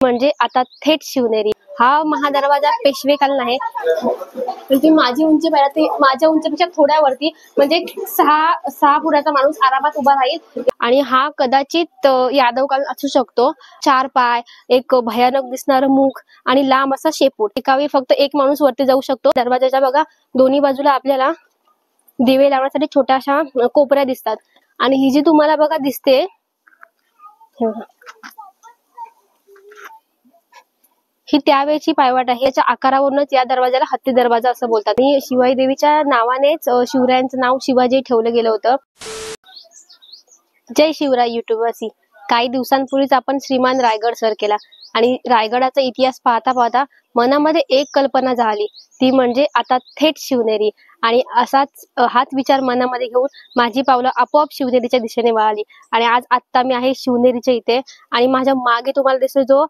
म्हणजे आता थेट शिवनेरी हा महादरवाजा पेशवेकालीन आहे. म्हणजे माझी उंची पाहिजे माझ्या उंचीपेक्षा थोड्या वरती म्हणजे 6 फुटाचा माणूस आरामात उभा राहील. आणि हा कदाचित यादवकालीन असू शकतो. 4 पाय, एक भयानक दिसणारं मुख आणि लांब असा शेपूट. एकावेळी फक्त एक माणूस वरती जाऊ शकतो. दरवाजाच्या बघा दोन्ही बाजूला आपल्याला दिवे लावण्यासाठी छोट्याशा कोपऱ्या दिसतात. आणि ही जी तुम्हाला बघा दिसते ही त्यावेळची पायवाट आहे. याच्या आकारावरूनच या दरवाजाला हत्ती दरवाजा असं बोलतात. आणि शिवाई देवीच्या नावानेच शिवरायांचं नाव शिवाजी ठेवलं गेलं होतं. जय शिवराय युट्यूबर्सी. काही दिवसांपूर्वीच आपण श्रीमान रायगड सर केला आणि रायगडाचा इतिहास पाहता पाहता मनामध्ये एक कल्पना झाली, ती म्हणजे आता थेट शिवनेरी. आणि हाच विचार मनामध्ये घेऊन माझी पावलं आपोआप शिवनेरीच्या दिशेने वळाली. आणि आत्ता मी आहे शिवनेरीच्या इथे. आणि माझ्या मागे तुम्हाला दिसतो जो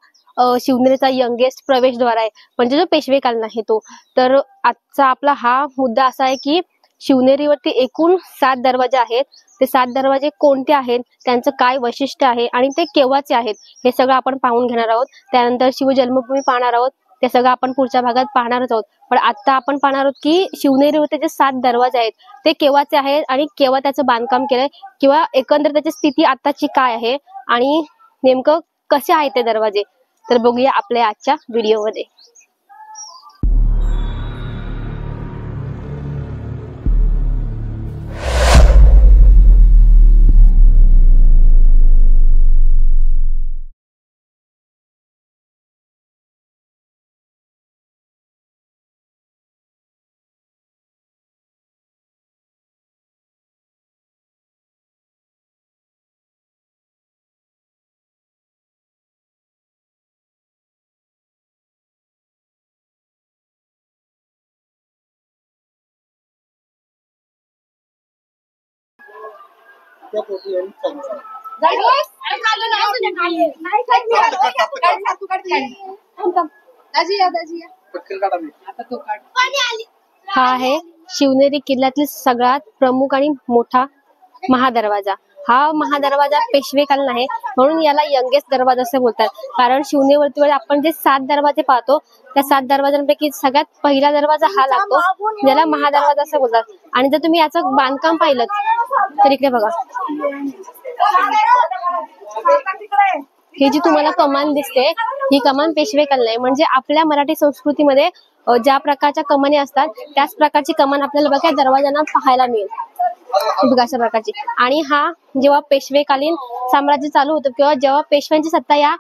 शिवनेरीचा यंगेस्ट प्रवेशद्वार आहे, म्हणजे जो पेशवेकालीन आहे तो. तर आजचा आपला हा मुद्दा असा आहे की शिवनेरीवरती एकूण 7 दरवाजे आहेत. ते 7 दरवाजे कोणते आहेत, त्यांचं काय वैशिष्ट्य आहे आणि ते केव्हाचे आहेत, हे सगळं आपण पाहून घेणार आहोत. त्यानंतर शिवजन्मभूमी पाहणार आहोत. ते सगळं आपण पुढच्या भागात पाहणारच आहोत. पण आता आपण पाहणार आहोत की शिवनेरीवरती जे 7 दरवाजे आहेत ते केव्हाचे आहेत आणि केव्हा त्याचं बांधकाम केलंय, किंवा एकंदर त्याची स्थिती आताची काय आहे आणि नेमकं कसे आहेत ते दरवाजे. तर बघूया आपल्या आजच्या व्हिडिओमध्ये. हा आहे शिवनेरी किल्ल्यातील सगळ्यात प्रमुख आणि मोठा महादरवाजा. हा महादरवाजा पेशवेकालीन आहे, म्हणून याला यंगेस्ट दरवाजा असे बोलतात. कारण शिवनेरीवरती आपण जे 7 दरवाजे पाहतो त्या 7 दरवाजांपैकी सगळ्यात पहिला दरवाजा हा लागतो, ज्याला महादरवाजा असे बोलतात. आणि जर तुम्ही याचं बांधकाम पाहिलं तर इकडे बघा, ही जी तुम्हाला कमान दिसते ही कमान पेशवेकालीन आहे. म्हणजे आपल्या मराठी संस्कृतीमध्ये ज्या प्रकारच्या कमानी असतात त्याच प्रकारची कमान आपल्याला बघा दरवाजांना पाहायला मिळेल, बघा अशा प्रकारची. आणि हा जेव्हा पेशवेकालीन साम्राज्य चालू होतं किंवा जेव्हा पेशव्यांची सत्ता या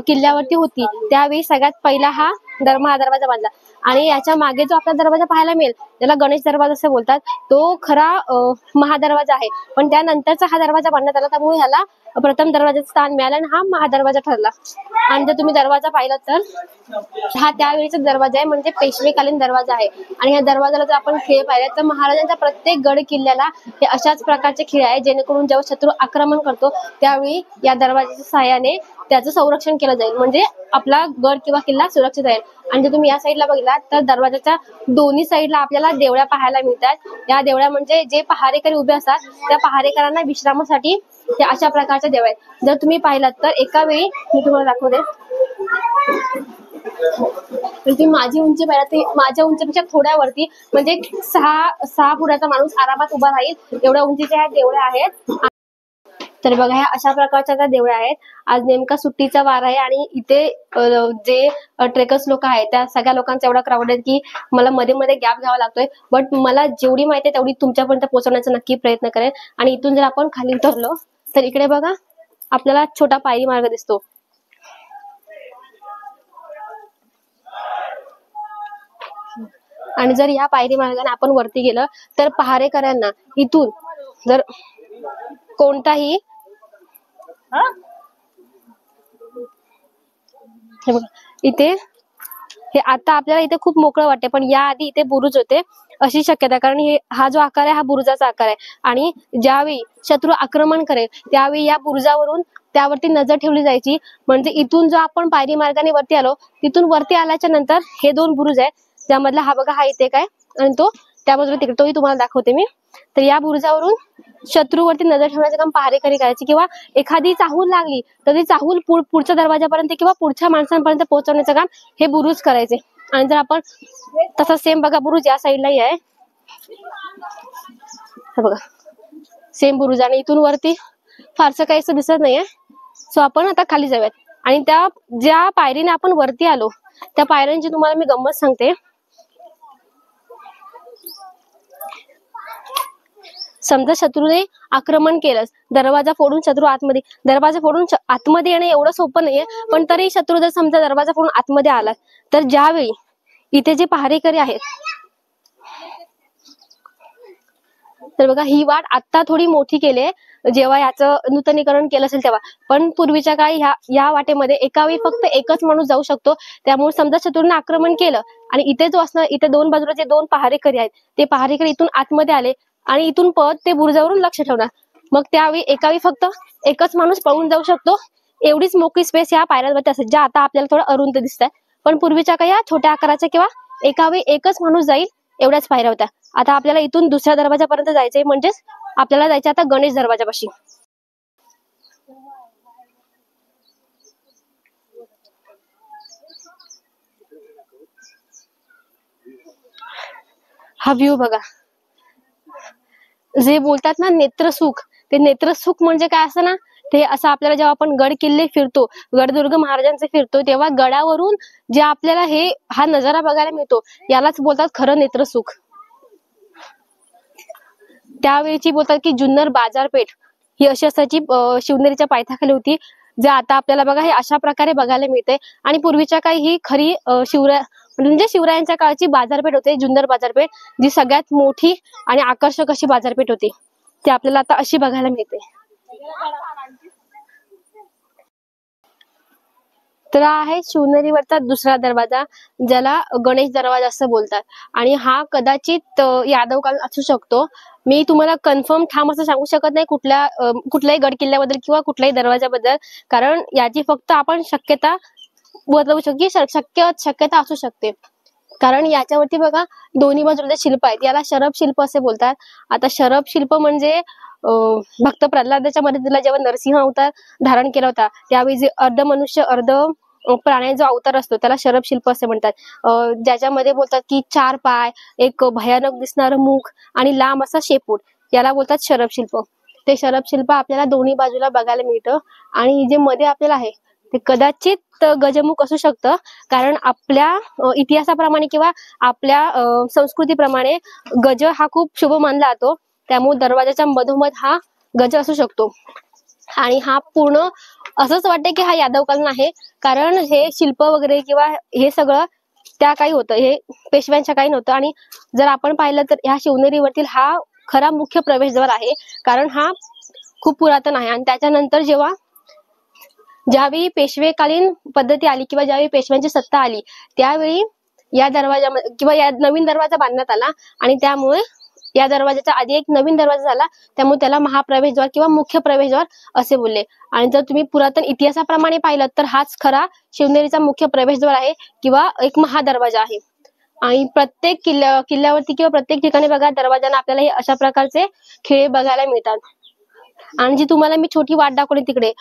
किल्ल्यावरती होती त्यावेळी सगळ्यात पहिला हा दरवाजा बांधला. आणि याच्या मागे जो आपला दरवाजा पाहायला मिळेल त्याला गणेश दरवाजा असे बोलतात, तो खरा महादरवाजा आहे. पण त्यानंतरचा हा दरवाजा बांधण्यात आला, त्यामुळे ह्याला प्रथम दरवाजाचं स्थान मिळालं आणि हा महादरवाजा ठरला. आणि जर तुम्ही दरवाजा पाहिला तर हा त्यावेळीचा दरवाजा आहे, म्हणजे पेशवेकालीन दरवाजा आहे. आणि ह्या दरवाजाला जर आपण खिळे पाहिलं तर महाराजांच्या प्रत्येक गड किल्ल्याला हे अशाच प्रकारचे खिळे आहे, जेणेकरून जेव्हा शत्रू आक्रमण करतो त्यावेळी या दरवाजाच्या सहाय्याने त्याचं संरक्षण केलं जाईल, म्हणजे आपला गड किंवा किल्ला सुरक्षित राहील. आणि जर तुम्ही या साईडला बघितला तर दरवाजाच्या दोन्ही साईडला आपल्याला देवळ्या पाहायला मिळतात. या देवळ्या म्हणजे जे पहारेकरी उभे असतात त्या पहारेकरांना विश्रामासाठी त्या अशा प्रकारच्या देवळ्या आहेत. जर तुम्ही पाहिलात तर एका वेळी मी तुम्हाला दाखवते, तुम्ही माझी उंची पाहिजे माझ्या उंचीपेक्षा थोड्या वरती म्हणजे 6 फुटाचा माणूस आरामात उभा राहील एवढ्या उंचीच्या ह्या देवळ्या आहेत. तर बघा ह्या अशा प्रकारच्या त्या देवळ्या आहेत. आज नेमका सुट्टीचा वार आहे आणि इथे जे ट्रेकर्स लोक आहेत त्या सगळ्या लोकांचा एवढा क्राऊड आहे की मला मध्ये मध्ये गॅप घ्यावा लागतोय. बट मला जेवढी माहिती आहे तेवढी तुमच्यापर्यंत पोहोचवण्याचा नक्की प्रयत्न करेन. आणि इथून जर आपण खाली उतरलो तर इकडे बघा आपल्याला छोटा पायरी मार्ग दिसतो. आणि जर या पायरी मार्गाने आपण वरती गेलं तर पहारेकरांना इथून जर कोणताही इथे हे आता आपल्याला इथे खूप मोकळं वाटते, पण या आधी इथे बुरुज होते अशी शक्यता. कारण हा जो आकार आहे हा बुरुजाचा आकार आहे. आणि ज्यावेळी शत्रू आक्रमण करेल त्यावेळी या बुरुजावरून त्यावरती नजर ठेवली जायची. म्हणजे इथून जो आपण पायरी मार्गाने वरती आलो तिथून वरती आल्याच्या नंतर हे 2 बुरुज आहेत, त्यामधला हा बघा हा इथे काय आणि तो त्या बाजूला तिकडे, तोही तुम्हाला दाखवते मी. तर या बुरुजावरून शत्रूवरती नजर ठेवण्याचं काम पहारेकरी करायचे, किंवा एखादी चाहूल लागली तर ती चाहूल पुढच्या दरवाजापर्यंत किंवा पुढच्या माणसांपर्यंत पोहोचवण्याचं काम हे बुरुज करायचे. आणि जर आपण तसा सेम बघा बुरुज या साईडलाही आहे, बघा सेम बुरुज, आणि इथून वरती फारसं काही असं दिसत नाहीये. सो आपण आता खाली जाऊयात. आणि त्या ज्या पायरीने आपण वरती आलो त्या पायऱ्यांची तुम्हाला मी गंमत सांगते. समजा शत्रूने आक्रमण केलं, दरवाजा फोडून शत्रू आतमध्ये, दरवाजा फोडून आतमध्ये येणं एवढं सोपं नाहीये, पण तरी शत्रू जर समजा दरवाजा फोडून आतमध्ये आला तर ज्यावेळी इथे जे पहारेकरी आहेत, तर बघा ही वाट आता थोडी मोठी केली जेव्हा याचं नूतनीकरण केलं असेल तेव्हा, पण पूर्वीच्या काळी या वाटेमध्ये एकावेळी फक्त एकच माणूस जाऊ शकतो. त्यामुळे समजा शत्रूने आक्रमण केलं आणि इथे जो असणार, इथे दोन बाजूला जे दोन पहारेकरी आहेत ते पहारेकरी इथून आतमध्ये आले आणि इथून पळत ते बुरुजावरून लक्ष ठेवणार, मग त्यावेळी एकावेळी फक्त एकच माणूस पळून जाऊ शकतो. एवढीच मोकळी स्पेस या पायऱ्यांवरती असते, ज्या आता आपल्याला थोडं अरुंद दिसत आहे, पण पूर्वीच्या काळी या छोट्या आकाराच्या किंवा एकावेळी एकच माणूस जाईल एवढ्याच पायऱ्या होत्या. आता आपल्याला इथून दुसऱ्या दरवाजापर्यंत जायचंय, म्हणजेच आपल्याला जायचं आता गणेश दरवाजापाशी. हा व्ह्यू बघा, जे बोलतात ना नेत्रसुख, ते नेत्रसुख म्हणजे काय असं ना, ते असं आपल्याला जेव्हा आपण गड किल्ले फिरतो, गडदुर्ग महाराजांचे फिरतो, तेव्हा गडावरून जे आपल्याला हा नजारा बघायला मिळतो यालाच बोलतात खरं नेत्रसुख. त्यावेळीची बोलतात की जुन्नर बाजारपेठ ही अशी असायची, शिवनेरीच्या पायथ्याखाली होती, जे आता आपल्याला बघा हे अशा प्रकारे बघायला मिळते. आणि पूर्वीच्या काळी ही खरी म्हणजे शिवरायांच्या काळची बाजारपेठ होती, जुन्नर बाजारपेठ, जी सगळ्यात मोठी आणि आकर्षक अशी बाजारपेठ होती, ती आपल्याला आता अशी बघायला मिळते. तर हा आहे शिवनेरीवरचा दुसरा दरवाजा, ज्याला गणेश दरवाजा असं बोलतात. आणि हा कदाचित यादव काल असू शकतो. मी तुम्हाला कन्फर्म ठाम असं सांगू शकत नाही कुठल्याही गड किल्ल्याबद्दल किंवा कुठल्याही दरवाजाबद्दल, कारण याची फक्त आपण शक्यता बदलू शकतो की शक्यता असू शकते. कारण याच्यावरती बघा दोन्ही बाजूला शिल्प आहेत, याला शरभ शिल्प असे बोलतात. आता शरभ शिल्प म्हणजे भक्त प्रल्हादाच्या मदतीला जेव्हा नरसिंह अवतार धारण केला होता त्यावेळी जे अर्ध मनुष्य अर्ध प्राण्याचा जो अवतार असतो त्याला शरभ शिल्प असे म्हणतात. ज्याच्यामध्ये बोलतात की 4 पाय, एक भयानक दिसणारं मुख आणि लांब असा शेपूट, याला बोलतात शरभ शिल्प. ते शरभ शिल्प आपल्याला दोन्ही बाजूला बघायला मिळतं. आणि जे मध्ये आपल्याला आहे ते कदाचित गजमुख असू शकतं, कारण आपल्या इतिहासाप्रमाणे किंवा आपल्या संस्कृतीप्रमाणे गज हा खूप शुभ मानला जातो, त्यामुळे दरवाजाच्या मधोमध हा गज असू शकतो. आणि हा पूर्ण असंच वाटतं की हा यादवकालीन आहे, कारण हे शिल्प वगैरे किंवा हे सगळं त्या काही होतं, हे पेशव्यांच्या काही नव्हतं. आणि जर आपण पाहिलं तर ह्या शिवनेरीवरतील हा खरा मुख्य प्रवेशद्वार आहे, कारण हा खूप पुरातन आहे. आणि त्याच्यानंतर ज्यावेळी पेशवेकालीन पद्धती आली किंवा ज्यावेळी पेशव्यांची सत्ता आली त्यावेळी या दरवाजामध्ये किंवा या नवीन दरवाजा बांधण्यात आला, आणि त्यामुळे या दरवाजाचा आधी एक नवीन दरवाजा झाला, त्यामुळे त्याला महाप्रवेशद्वार किंवा मुख्य प्रवेशद्वार असे बोलले. आणि जर तुम्ही पुरातन इतिहासाप्रमाणे पाहिलं तर हाच खरा शिवनेरीचा मुख्य प्रवेशद्वार आहे किंवा एक महादरवाजा आहे. आणि प्रत्येक किल्ल्यावरती किंवा प्रत्येक ठिकाणी बघा दरवाजांना आपल्याला हे अशा प्रकारचे खिळे बघायला मिळतात. आणि जी तुम्हाला मी छोटी वाट दाखवली तिकडे,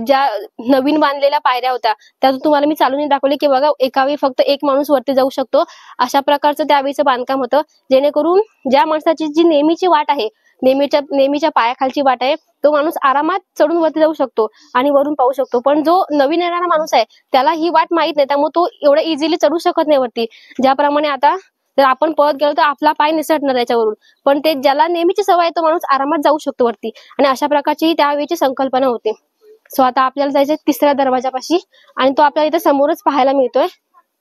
ज्या नवीन बांधलेल्या पायऱ्या होत्या त्यातून तुम्हाला मी चालून दाखवले की बघा एकावेळी फक्त एक माणूस वरती जाऊ शकतो, अशा प्रकारचं त्यावेळीचं बांधकाम होतं, जेणेकरून ज्या माणसाची जी नेहमीची वाट आहे, नेहमीच्या पायाखालची वाट आहे, तो माणूस आरामात चढून वरती जाऊ शकतो आणि वरून पाहू शकतो. पण जो नवीन येणारा माणूस आहे त्याला ही वाट माहित नाही, त्यामुळे तो एवढं इझिली चढू शकत नाही वरती. ज्याप्रमाणे आता जर आपण पळत गेलो तर आपला पाय निसटणार याच्यावरून, पण ते ज्याला नेहमीची सवय आहे तो माणूस आरामात जाऊ शकतो वरती. आणि अशा प्रकारची त्यावेळीची संकल्पना होती. सो आता आपल्याला जायचंय तिसऱ्या दरवाजापाशी, आणि तो आपल्याला इथे समोरच पाहायला मिळतोय.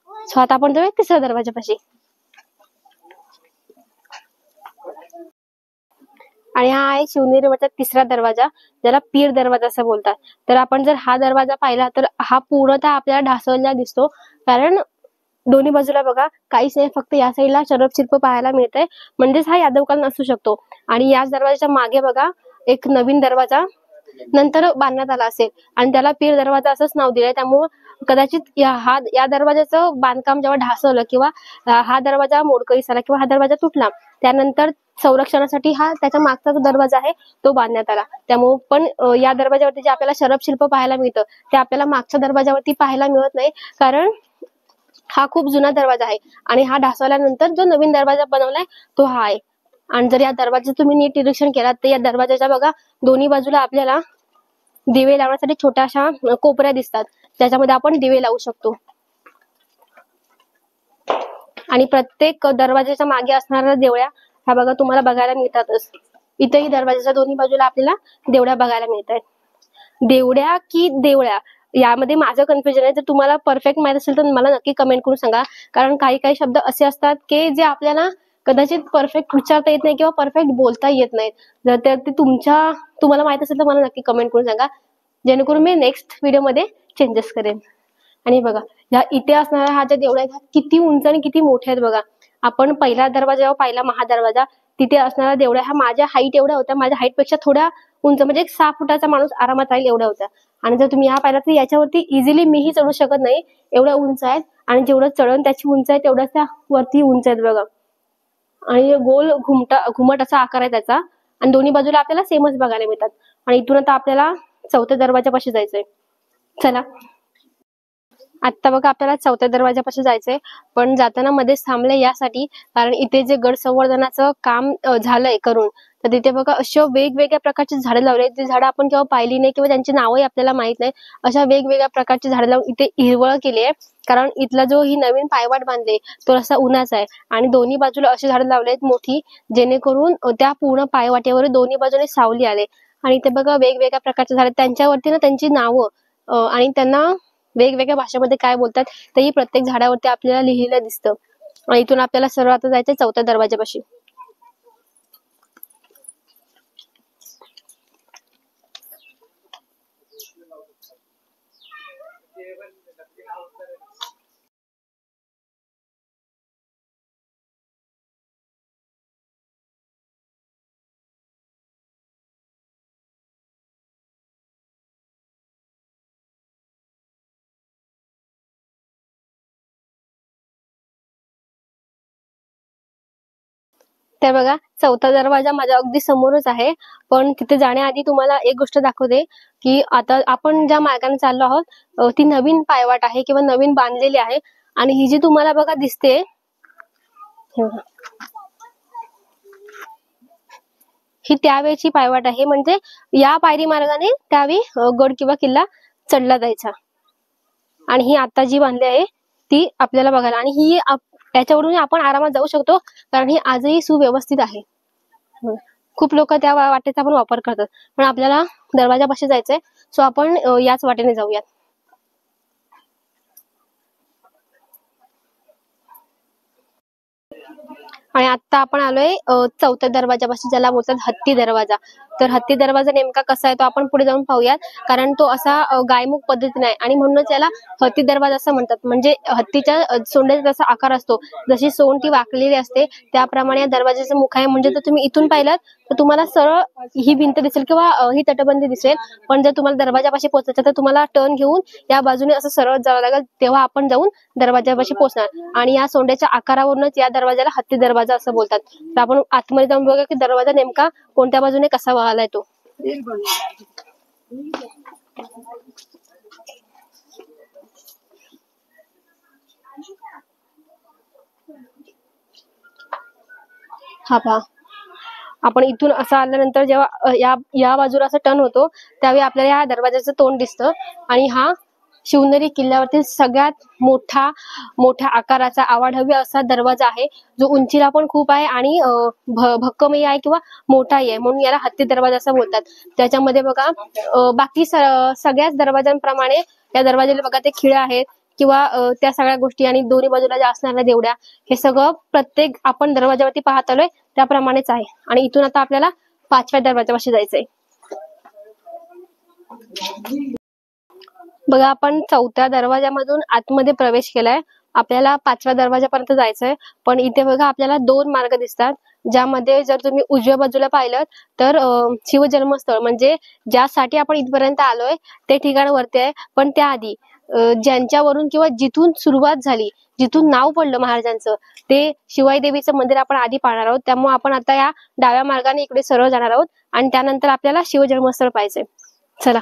सो आता आपण जाऊया तिसऱ्या दरवाजापाशी. आणि हा आहे शिवनेरीवरचा तिसरा दरवाजा, ज्याला पीर दरवाजा असं बोलतात. तर आपण जर हा दरवाजा पाहिला तर हा पूर्णतः आपल्याला ढासळलेला दिसतो, कारण दोन्ही बाजूला बघा काहीच नाही, फक्त या साईडला शरभ शिल्प पाहायला मिळतंय, म्हणजेच हा यादवकालीन असू शकतो. आणि याच दरवाजाच्या मागे बघा एक नवीन दरवाजा नंतर बांधण्यात आला असेल आणि त्याला पीर दरवाजा असंच नाव दिलंय. त्यामुळे कदाचित या दरवाजाचं बांधकाम जेव्हा ढासळलं किंवा हा दरवाजा मोडकळीस आला किंवा हा दरवाजा तुटला त्यानंतर संरक्षणासाठी हा त्याच्या मागचा जो दरवाजा आहे तो बांधण्यात आला. त्यामुळे पण या दरवाजावरती जे आपल्याला शरभ शिल्प पाहायला मिळतं ते आपल्याला मागच्या दरवाजावरती पाहायला मिळत नाही, कारण हा खूप जुना दरवाजा आहे आणि हा ढासळल्यानंतर जो नवीन दरवाजा बनवलाय तो हा आहे. आणि जर या दरवाजाचं तुम्ही नीट निरीक्षण केलात तर या दरवाजाच्या बघा दोन्ही बाजूला आपल्याला दिवे लावण्यासाठी छोट्याशा कोपऱ्या दिसतात, त्याच्यामध्ये आपण दिवे लावू शकतो. आणि प्रत्येक दरवाजाच्या मागे असणाऱ्या देवळ्या ह्या बघा तुम्हाला बघायला मिळतातच. इथेही दरवाजाच्या दोन्ही बाजूला आपल्याला देवळ्या बघायला मिळत आहेत. देवड्या की देवळ्या यामध्ये माझं कन्फ्युजन आहे. जर तुम्हाला परफेक्ट माहित असेल तर मला नक्की कमेंट करून सांगा, कारण काही काही शब्द असे असतात की जे आपल्याला कदाचित परफेक्ट उच्चारता येत नाही किंवा परफेक्ट बोलता येत नाहीत. जर ते तुम्हाला माहित असेल तर मला नक्की कमेंट करून सांगा, जेणेकरून मी नेक्स्ट व्हिडिओमध्ये चेंजेस करेन. आणि बघा ह्या इथे असणाऱ्या ह्या ज्या देवळ्या आहेत किती उंच आणि किती मोठ्या आहेत बघा. आपण पहिला दरवाजा जेव्हा पाहिला महादरवाजा तिथे असणाऱ्या देवळ्या ह्या माझ्या हाईट एवढ्या होत्या, माझ्या हाईट पेक्षा थोड्या उंच, म्हणजे एक 6 फुटाचा माणूस आरामात राहील एवढ्या होत्या. आणि जर तुम्ही ह्या पाहिला तर याच्यावरती इझिली मीही चढू शकत नाही, एवढ्या उंच आहेत. आणि जेवढं चढण त्याची उंच आहे तेवढ्याच त्या वरती उंच आहेत बघा. आणि गोल घुमट असा आकार आहे त्याचा, आणि दोन्ही बाजूला आपल्याला सेमच बघायला मिळतात. आणि इथून आता आपल्याला चौथ्या दरवाजापाशी जायचंय. चला आता बघा आपल्याला चौथ्या दरवाजापाशी जायचंय, पण जाताना मध्येच थांबले यासाठी, कारण इथे जे गड संवर्धनाचं काम झालंय करून, तर तिथे बघा अशा वेगवेगळ्या प्रकारची झाडं लावली आहेत. जी झाडं आपण केव्हा पाहिली नाही किंवा त्यांची नावही आपल्याला माहित नाही. अशा वेगवेगळ्या प्रकारची झाडं लावून इथे हिरवळ केली आहे, कारण इथला जो ही नवीन पायवाट बांधले तो रस्ता उन्हाचा आहे. आणि दोन्ही बाजूला अशी झाडं लावली आहेत मोठी, जेणेकरून त्या पूर्ण पायवाटेवर दोन्ही बाजूने सावली आले. आणि इथे बघा वेगवेगळ्या प्रकारचे झाडं, त्यांच्यावरती ना त्यांची नावं आणि त्यांना वेगवेगळ्या भाषेमध्ये काय बोलतात तेही प्रत्येक झाडावरती आपल्याला लिहिलेलं दिसतं. आणि इथून आपल्याला सरळ आता जायचंय चौथ्या दरवाजापाशी. तर बघा चौथा दरवाजा माझ्या अगदी समोरच आहे, पण तिथे जाण्याआधी तुम्हाला एक गोष्ट दाखवते की आता आपण ज्या मार्गाने चाललो आहोत ती नवीन पायवाट आहे किंवा नवीन बांधलेली आहे. आणि ही जी तुम्हाला बघा दिसते, हे बघा, ही त्यावेळची पायवाट आहे. म्हणजे या पायरी मार्गाने त्यावेळी गड किंवा किल्ला चढला जायचा. आणि ही आता जी बांधली आहे ती आपल्याला बघायला, आणि ही याच्यावरून आपण आरामात जाऊ शकतो, कारण ही आजही सुव्यवस्थित आहे. खूप लोक त्या वाटेचा पण वापर करतात, पण आपल्याला दरवाजापाशी जायचंय, सो आपण याच वाटेने जाऊयात. आणि आता आपण आलोय चौथ्या दरवाजापाशी, ज्याला बोलतात हत्ती दरवाजा. तर हत्ती दरवाजा नेमका कसा आहे तो आपण पुढे जाऊन पाहूयात, कारण तो असा गायमुख पद्धतीने आहे आणि म्हणूनच याला हत्ती दरवाजा असं म्हणतात. म्हणजे हत्तीच्या सोंडाचा जसा आकार असतो, जशी सोंड ती वाकलेली असते त्याप्रमाणे या दरवाजाचं मुख आहे. म्हणजे जर तुम्ही इथून पाहिलात तर तुम्हाला सरळ ही भिंत दिसेल किंवा ही तटबंदी दिसेल, पण जर तुम्हाला दरवाजापाशी पोहोचायचं तर तुम्हाला टर्न घेऊन या बाजूने असं सरळ जावं लागेल, तेव्हा आपण जाऊन दरवाजापाशी पोहोचणार. आणि या सोंड्याच्या आकारावरूनच या दरवाजाला हत्ती दरवाजा असं बोलतात. तर आपण आतमध्ये जाऊन बघूया की दरवाजा नेमका कोणत्या बाजूने कसा वळालाय तो. हा पहा, आपण इथून असं आल्यानंतर जेव्हा या बाजूला असं टर्न होतो त्यावेळी आपल्याला या दरवाजाचं तोंड दिसतं. आणि हा शिवनेरी किल्ल्यावरती सगळ्यात मोठ्या आकाराचा आवाढव्य असा दरवाजा आहे, जो उंचीला पण खूप आहे आणि भक्कमही आहे किंवा मोठाही आहे, म्हणून याला हत्ती दरवाजा असं बोलतात. त्याच्यामध्ये बघा बाकी सगळ्याच दरवाजांप्रमाणे या दरवाजाला बघा ते खिळे आहेत किंवा त्या सगळ्या गोष्टी, आणि दोन्ही बाजूला ज्या असणाऱ्या देवड्या, हे सगळं प्रत्येक आपण दरवाजावरती पाहत आलोय त्याप्रमाणेच आहे. आणि इथून आता आपल्याला 5व्या दरवाजापाशी जायचंय. बघा आपण 4थ्या दरवाजामधून आतमध्ये प्रवेश केलाय, आपल्याला 5व्या दरवाजापर्यंत जायचंय. पण इथे बघा आपल्याला 2 मार्ग दिसतात, ज्यामध्ये जर तुम्ही उजव्या बाजूला पाहिलं तर शिवजन्मस्थळ, म्हणजे ज्यासाठी आपण इथपर्यंत आलोय ते ठिकाण वरती आहे. पण त्याआधी ज्यांच्यावरून किंवा जिथून सुरुवात झाली, जिथून नाव पडलं महाराजांचं, ते शिवाई देवीचं मंदिर आपण आधी पाहणार आहोत. त्यामुळे आपण आता या डाव्या मार्गाने इकडे सरळ जाणार आहोत आणि त्यानंतर आपल्याला शिवजन्मस्थळ पाहायचंय. चला.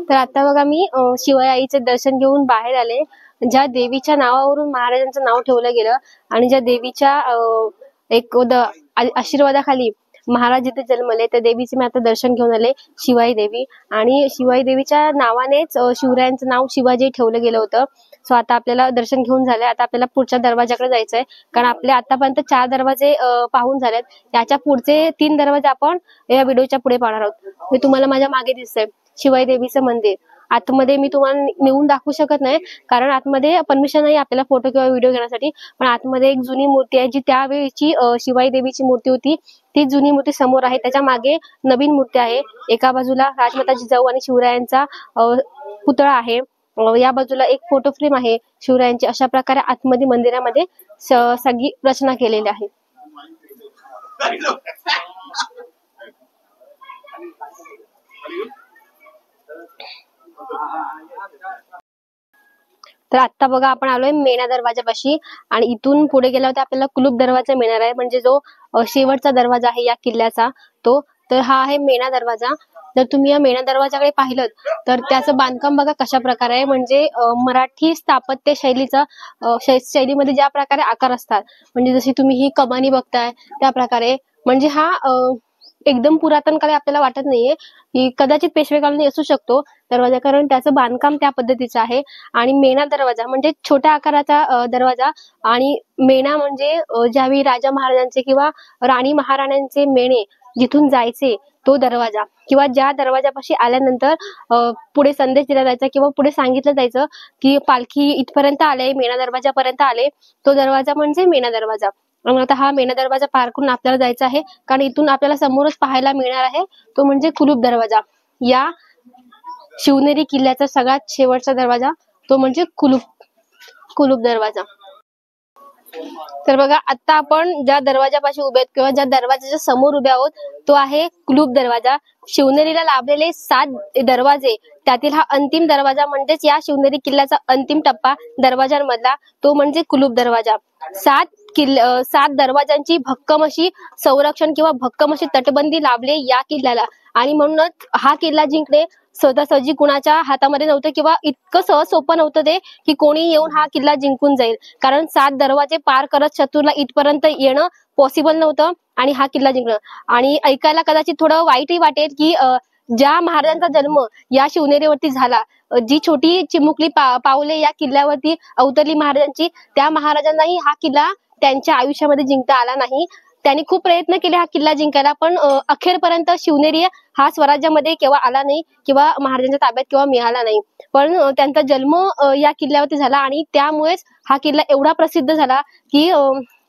तर आता बघा मी शिवाई आईचे दर्शन घेऊन बाहेर आले. ज्या देवीच्या नावावरून महाराजांचं नाव ठेवलं गेलं आणि ज्या देवीच्या एक आशीर्वादाखाली महाराज जिथे जन्मले त्या देवीचे मी आता दर्शन घेऊन आले, शिवाई देवी. आणि शिवाई देवीच्या नावानेच शिवरायांचं नाव शिवाजी ठेवलं गेलं होतं. सो आता आपल्याला दर्शन घेऊन झालंय. आता आपल्याला पुढच्या दरवाजाकडे जायचंय, कारण आपले आतापर्यंत 4 दरवाजे पाहून झालेत. याच्या पुढचे 3 दरवाजे आपण या व्हिडिओच्या पुढे पाहणार आहोत. हे तुम्हाला माझ्या मागे दिसतंय शिवाई देवीचं मंदिर. आतमध्ये मी तुम्हाला नेऊन दाखवू शकत नाही, कारण आतमध्ये परमिशन नाही आपल्याला फोटो किंवा व्हिडिओ घेण्यासाठी. पण आतमध्ये एक जुनी मूर्ती आहे, जी त्यावेळीची शिवाई देवीची मूर्ती होती. ती जुनी मूर्ती समोर आहे. त्याच्या मागे नवीन मूर्ती आहे. एका बाजूला राजमाता जिजाऊ आणि शिवरायांचा पुतळा आहे. या बाजूला एक फोटो फ्रेम आहे शिवरायांची. अशा प्रकारे आतमध्ये मंदिरामध्ये सगळी रचना केलेली आहे. तर आता बघा आपण आलोय मेणा दरवाजापाशी आणि इथून पुढे गेल्यावर आपल्याला कुलूप दरवाजा मिळणार आहे, म्हणजे जो शेवटचा दरवाजा आहे या किल्ल्याचा तो. तर हा आहे मेणा दरवाजा. जर तुम्ही या मेणा दरवाजाकडे पाहिलं तर त्याचं बांधकाम बघा कशा प्रकारे आहे, म्हणजे मराठी स्थापत्य शैलीमध्ये ज्या प्रकारे आकार असतात, म्हणजे जशी तुम्ही ही कमानी बघताय त्या प्रकारे, म्हणजे हा एकदम पुरातन काळी आपल्याला वाटत नाहीये की कदाचित पेशवे काळाने असू शकतो दरवाजा, कारण त्याचं बांधकाम त्या पद्धतीचं आहे. आणि मेणा दरवाजा म्हणजे छोट्या आकाराचा दरवाजा, आणि मेणा म्हणजे ज्यावेळी राजा महाराजांचे किंवा राणी महाराण्यांचे मेणे जिथून जायचे तो दरवाजा, किंवा ज्या दरवाजापाशी आल्यानंतर पुढे संदेश दिला जायचा किंवा पुढे सांगितलं जायचं की पालखी इथपर्यंत आले, मेणा दरवाजापर्यंत आले, तो दरवाजा म्हणजे मेणा दरवाजा. आणि आता हा मेणा दरवाजा पार करून आपल्याला जायचा आहे, कारण इथून आपल्याला समोरच पाहायला मिळणार आहे तो म्हणजे कुलूप दरवाजा. या शिवनेरी किल्ल्याचा सगळ्यात शेवटचा दरवाजा तो म्हणजे कुलूप दरवाजा. तर बघा आता आपण ज्या दरवाजापाशी उभे आहेत किंवा ज्या दरवाजाच्या समोर उभे आहोत तो आहे कुलूप दरवाजा. शिवनेरीला लाभलेले 7 दरवाजे त्यातील हा अंतिम दरवाजा, म्हणजेच या शिवनेरी किल्ल्याचा अंतिम टप्पा दरवाजांमधला तो म्हणजे कुलूप दरवाजा. 7 दरवाजांची भक्कम अशी संरक्षण किंवा भक्कम अशी तटबंदी लाभले या किल्ल्याला, आणि म्हणूनच हा किल्ला जिंकणे सहजासहजी कुणाच्या हातामध्ये नव्हतं किंवा इतकं सहज सोपं नव्हतं ते की कोणी येऊन हा किल्ला जिंकून जाईल, कारण 7 दरवाजे पार करत शत्रूला इथपर्यंत येणं पॉसिबल नव्हतं आणि हा किल्ला जिंकणं. आणि ऐकायला कदाचित थोडं वाईटही वाटेल की ज्या महाराजांचा जन्म या शिवनेरीवरती झाला, जी छोटी चिमुकली पावले या किल्ल्यावरती अवतरली महाराजांची, त्या महाराजांनाही हा किल्ला त्यांच्या आयुष्यामध्ये जिंकता आला नाही. त्यांनी खूप प्रयत्न केले हा किल्ला जिंकायला, पण अखेरपर्यंत शिवनेरी हा स्वराज्यामध्ये केव्हा आला नाही किंवा महाराजांच्या ताब्यात केव्हा मिळाला नाही. पण त्यांचा जन्म या किल्ल्यावरती झाला आणि त्यामुळेच हा किल्ला एवढा प्रसिद्ध झाला की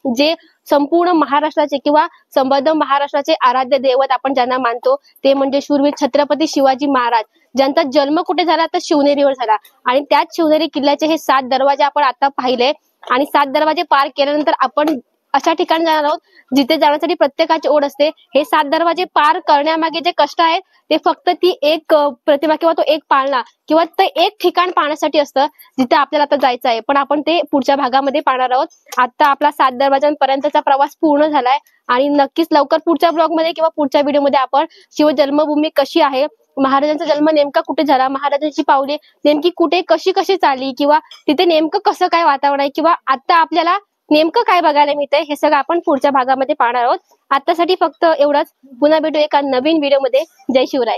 जे संपूर्ण महाराष्ट्राचे किंवा संबंध महाराष्ट्राचे आराध्य दैवत आपण ज्यांना मानतो ते म्हणजे शूरवीर छत्रपती शिवाजी महाराज, ज्यांचा जन्म कुठे झाला तर शिवनेरीवर झाला. आणि त्याच शिवनेरी किल्ल्याचे हे 7 दरवाजे आपण आता पाहिले, आणि 7 दरवाजे पार केल्यानंतर आपण अशा ठिकाणी जाणार आहोत जिथे जाण्यासाठी प्रत्येकाची ओढ असते. हे 7 दरवाजे पार करण्यामागे जे कष्ट आहेत ते फक्त ती एक प्रतिमा किंवा तो एक पाळणा किंवा ते एक ठिकाण पाहण्यासाठी असतं जिथे आपल्याला आता जायचं आहे, पण आपण ते पुढच्या भागामध्ये पाहणार आहोत. आता आपला 7 दरवाजांपर्यंतचा प्रवास पूर्ण झालाय आणि नक्कीच लवकर पुढच्या ब्लॉगमध्ये किंवा पुढच्या व्हिडिओमध्ये आपण शिवजन्मभूमी कशी आहे, महाराजांचा जन्म नेमका कुठे झाला, महाराजांची पावले नेमकी कुठे कशी कशी चालली, किंवा तिथे नेमकं कसं काय वातावरण आहे, किंवा आता आपल्याला नेमकं काय बघायला मिळतंय, हे सगळं आपण पुढच्या भागामध्ये पाहणार आहोत. आतासाठी फक्त एवढंच. पुन्हा भेटू एका नवीन व्हिडिओमध्ये. जय शिवराय.